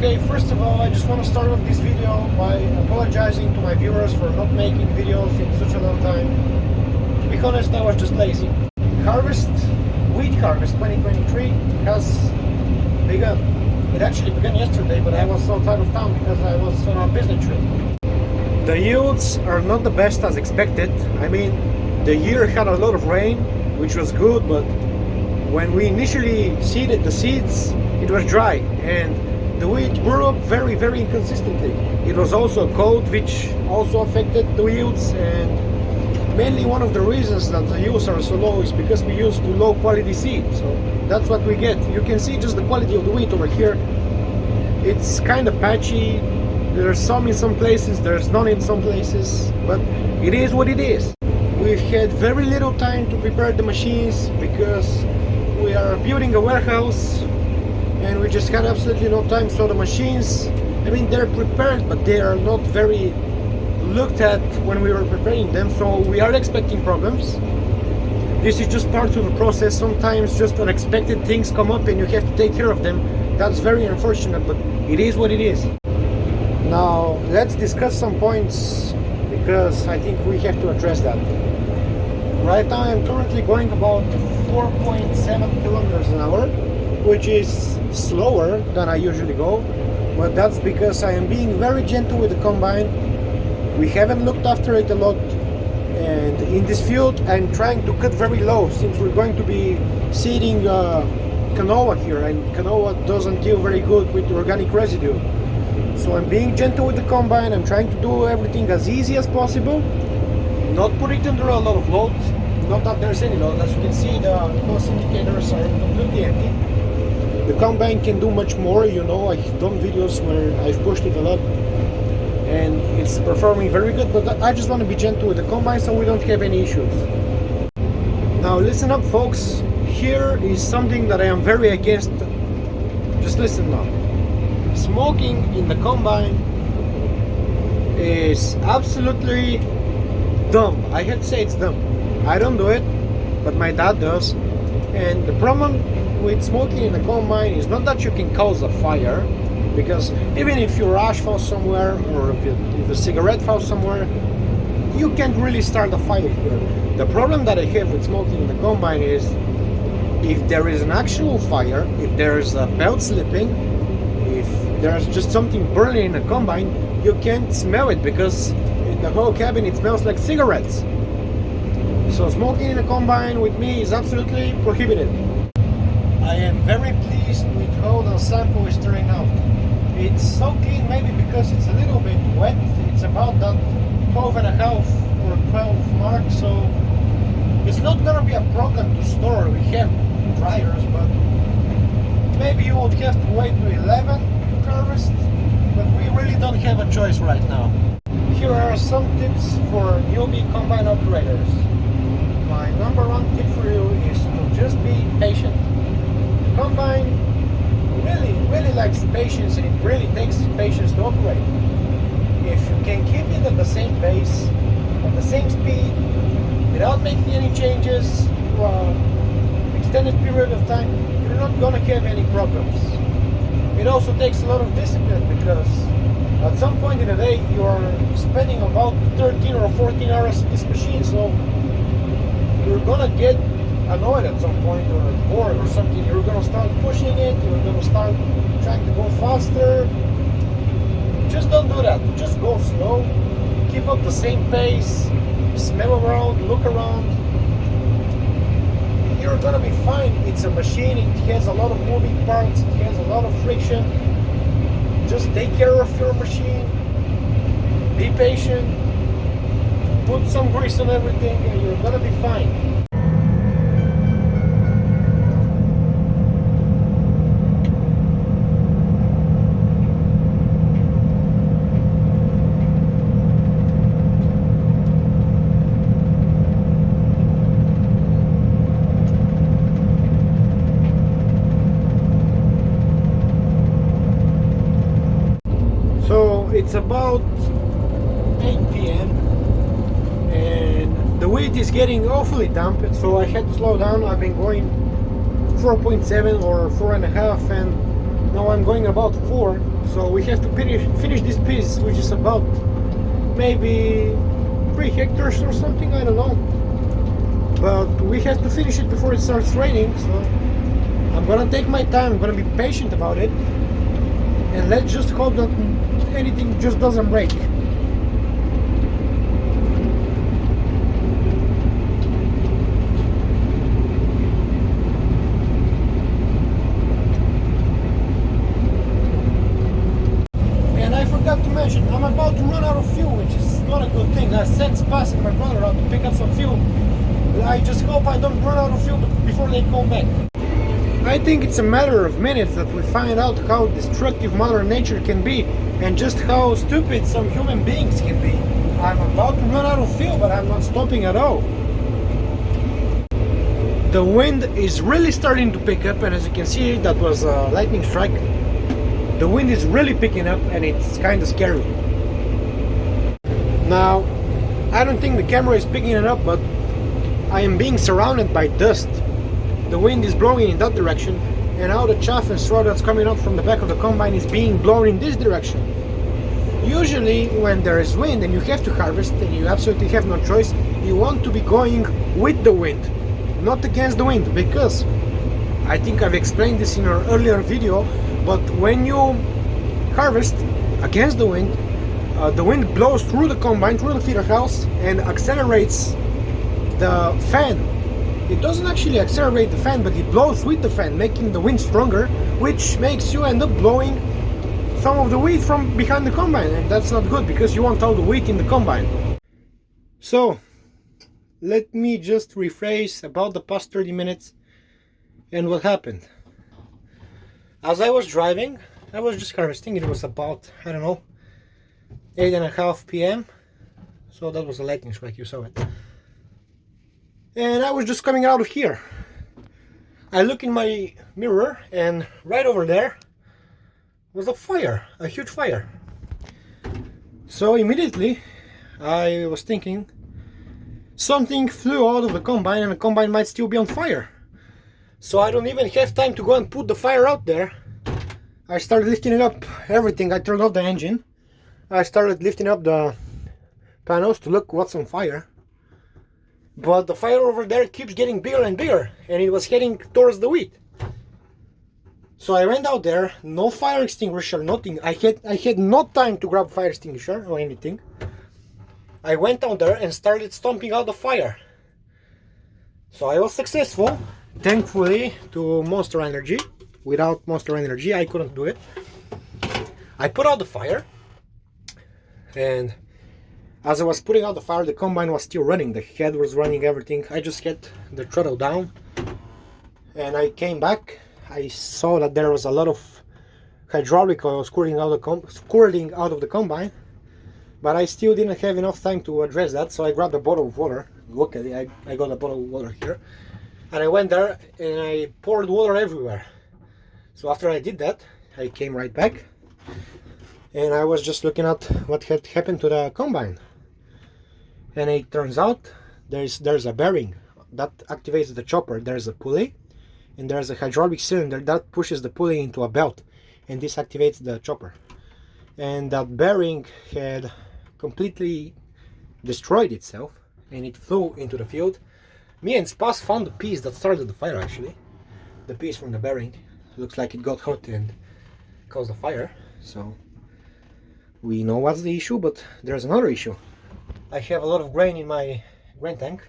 Okay, first of all, I just want to start off this video by apologizing to my viewers for not making videos in such a long time. To be honest, I was just lazy. Wheat harvest 2023 has begun. It actually began yesterday, but I was outside of town because I was on a business trip. The yields are not the best as expected. I mean, the year had a lot of rain, which was good, but when we initially seeded the seeds, it was dry and the wheat grew up very, very inconsistently. It was also cold, which also affected the yields, and mainly one of the reasons that the yields are so low is because we used low quality seed. So that's what we get. You can see just the quality of the wheat over here. It's kind of patchy. There's some in some places, there's none in some places, but it is what it is. We've had very little time to prepare the machines because we are building a warehouse and we just had absolutely no time. So the machines, I mean, they're prepared, but they are not very looked at when we were preparing them. So we are expecting problems. This is just part of the process. Sometimes just unexpected things come up and you have to take care of them. That's very unfortunate, but it is what it is. Now let's discuss some points because I think we have to address that. Right now I'm currently going about 4.7 kilometers an hour, which is slower than I usually go, but that's because I am being very gentle with the combine. We haven't looked after it a lot, and in this field I'm trying to cut very low since we're going to be seeding canola here, and canola doesn't deal very good with organic residue. So I'm being gentle with the combine. I'm trying to do everything as easy as possible, not put it under a lot of load. Not that there's any load. As you can see, the pulse indicators are completely empty. The combine can do much more. You know, I've done videos where I've pushed it a lot and it's performing very good, but I just want to be gentle with the combine so we don't have any issues. Now listen up, folks. Here is something that I am very against. Just listen now. Smoking in the combine is absolutely dumb. I had to say it's dumb. I don't do it, but my dad does. And the problem with smoking in the combine is not that you can cause a fire, because even if your ash falls somewhere or if the cigarette falls somewhere, you can't really start a fire here. The problem that I have with smoking in the combine is if there is an actual fire, if there's a belt slipping, if there's just something burning in the combine, you can't smell it because in the whole cabin it smells like cigarettes. So smoking in a combine with me is absolutely prohibited. I am very pleased with how the sample is turning out. It's so clean, maybe because it's a little bit wet. It's about that 12.5 or 12 mark, so it's not gonna be a problem to store. We have dryers, but maybe you would have to wait to 11 to harvest, but we really don't have a choice right now. Here are some tips for newbie combine operators. My number one tip for you is to just be patient. The combine really likes patience, and it really takes patience to operate. If you can keep it at the same pace, at the same speed, without making any changes for an extended period of time, you're not gonna have any problems. It also takes a lot of discipline because at some point in the day you are spending about 13 or 14 hours in this machine, so you're gonna get annoyed at some point or bored or something. You're gonna start pushing it, you're gonna start trying to go faster. Just don't do that. Just go slow, keep up the same pace, smell around, look around. You're gonna be fine. It's a machine, it has a lot of moving parts, it has a lot of friction. Just take care of your machine, be patient, put some grease on everything, and you're gonna be fine. So it's about 8 p.m. and the wheat is getting awfully damp, so I had to slow down. I've been going 4.7 or 4.5, and Now I'm going about 4, so we have to finish this piece, which is about maybe 3 hectares or something, I don't know. But we have to finish it before it starts raining, so I'm gonna take my time, I'm gonna be patient about it, and let's just hope that anything just doesn't break. And I forgot to mention, I'm about to run out of fuel, which is not a good thing. I sent Spas and my brother out to pick up some fuel. I just hope I don't run out of fuel before they come back. I think it's a matter of minutes that we find out how destructive Mother Nature can be and just how stupid some human beings can be. I'm about to run out of fuel, but I'm not stopping at all. The wind is really starting to pick up, and as you can see, that was a lightning strike. The wind is really picking up and it's kind of scary. Now, I don't think the camera is picking it up, but I am being surrounded by dust. The wind is blowing in that direction, and all the chaff and straw that's coming out from the back of the combine is being blown in this direction. Usually when there is wind and you have to harvest and you absolutely have no choice, you want to be going with the wind, not against the wind, because I think I've explained this in an earlier video, but when you harvest against the wind blows through the combine, through the feeder house, and accelerates the fan. It doesn't actually accelerate the fan, but it blows with the fan, making the wind stronger, which makes you end up blowing some of the wheat from behind the combine, and that's not good because you want all the wheat in the combine. So let me just rephrase about the past 30 minutes and what happened. As I was driving, I was just harvesting. It was about, I don't know, 8:30 p.m. So that was a lightning strike, you saw it. And I was just coming out of here. I look in my mirror, and right over there was a fire, a huge fire. So immediately I was thinking something flew out of the combine, and the combine might still be on fire. So I don't even have time to go and put the fire out there. I started lifting up everything. I turned off the engine. I started lifting up the panels to look what's on fire. But the fire over there keeps getting bigger and bigger, and it was heading towards the wheat. So I went out there, no fire extinguisher, nothing. I had no time to grab fire extinguisher or anything. I went out there and started stomping out the fire. So I was successful, thankfully, to Monster Energy. Without Monster Energy, I couldn't do it. I put out the fire, and as I was putting out the fire, the combine was still running. The head was running, everything. I just had the throttle down, and I came back. I saw that there was a lot of hydraulic oil squirting out of the combine, but I still didn't have enough time to address that, so I grabbed a bottle of water. Luckily, I got a bottle of water here, and I went there and I poured water everywhere. So after I did that, I came right back, and I was just looking at what had happened to the combine. And it turns out there's a bearing that activates the chopper. There's a pulley, and there's a hydraulic cylinder that pushes the pulley into a belt, and this activates the chopper. And that bearing had completely destroyed itself, and it flew into the field. Me and Spas found the piece that started the fire, actually. The piece from the bearing. Looks like it got hot and caused a fire. So we know what's the issue, but there's another issue. I have a lot of grain in my grain tank.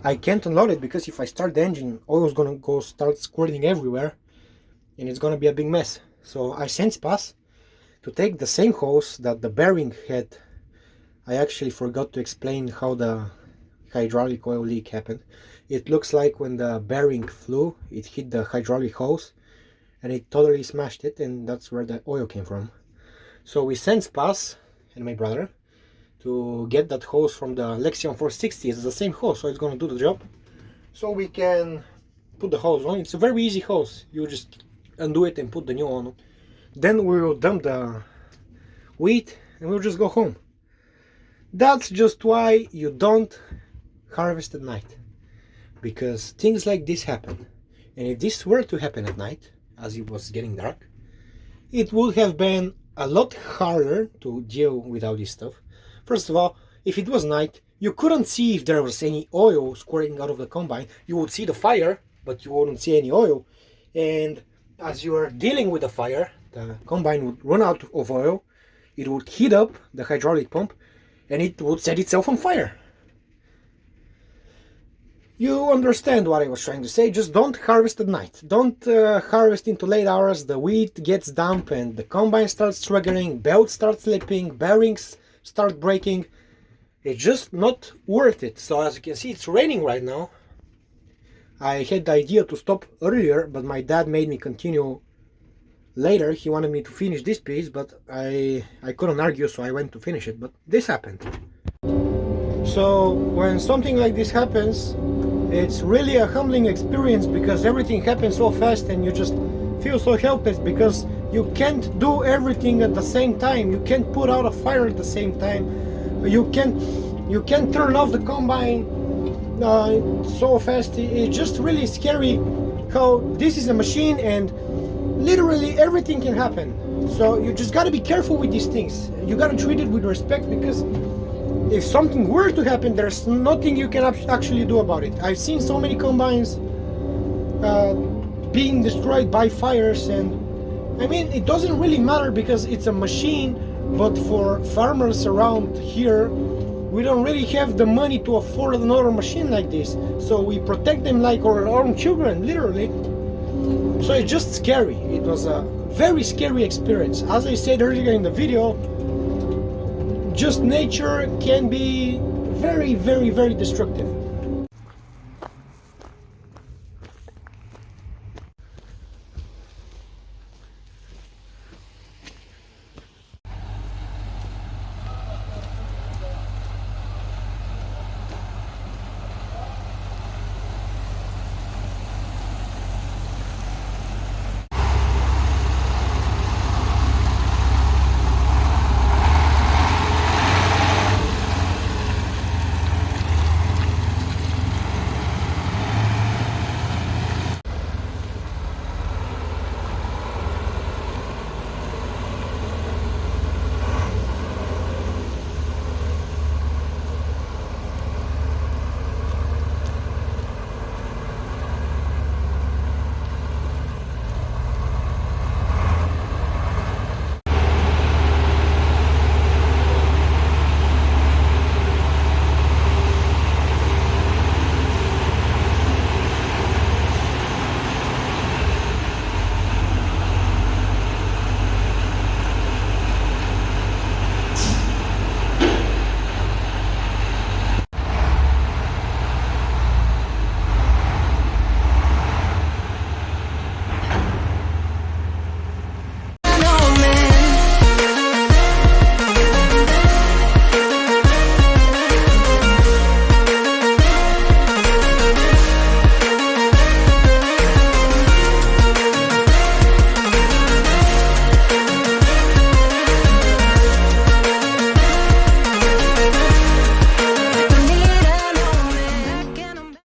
I can't unload it because if I start the engine, oil is gonna start squirting everywhere, and it's gonna be a big mess. So I sent Spas to take the same hose that the bearing had. I actually forgot to explain how the hydraulic oil leak happened. It looks like when the bearing flew, it hit the hydraulic hose and it totally smashed it, and that's where the oil came from. So we sent Spas and my brother to get that hose from the Lexion 460. It's the same hose, so it's gonna do the job. So we can put the hose on. It's a very easy hose. You just undo it and put the new one on. Then we will dump the wheat and we'll just go home. That's just why you don't harvest at night, because things like this happen. And if this were to happen at night, as it was getting dark, it would have been a lot harder to deal with all this stuff. First of all, if it was night, you couldn't see if there was any oil squirting out of the combine. You would see the fire, but you wouldn't see any oil. And as you are dealing with the fire, the combine would run out of oil, it would heat up the hydraulic pump, and it would set itself on fire. You understand what I was trying to say. Just don't harvest at night. Don't harvest into late hours. The wheat gets damp and the combine starts struggling, belts start slipping, bearings start breaking. It's just not worth it. So as you can see, it's raining right now. I had the idea to stop earlier, but my dad made me continue later. He wanted me to finish this piece, but I couldn't argue, so I went to finish it. But this happened. So when something like this happens, it's really a humbling experience, because everything happens so fast and you just feel so helpless, because you can't do everything at the same time. You can't put out a fire at the same time. You can't turn off the combine so fast. It's just really scary how this is a machine and literally everything can happen. So you just got to be careful with these things. You got to treat it with respect, because if something were to happen, there's nothing you can actually do about it. I've seen so many combines being destroyed by fires, and I mean, it doesn't really matter because it's a machine, but for farmers around here, we don't really have the money to afford another machine like this. So we protect them like our own children, literally. So it's just scary. It was a very scary experience. As I said earlier in the video, just nature can be very, very, very destructive.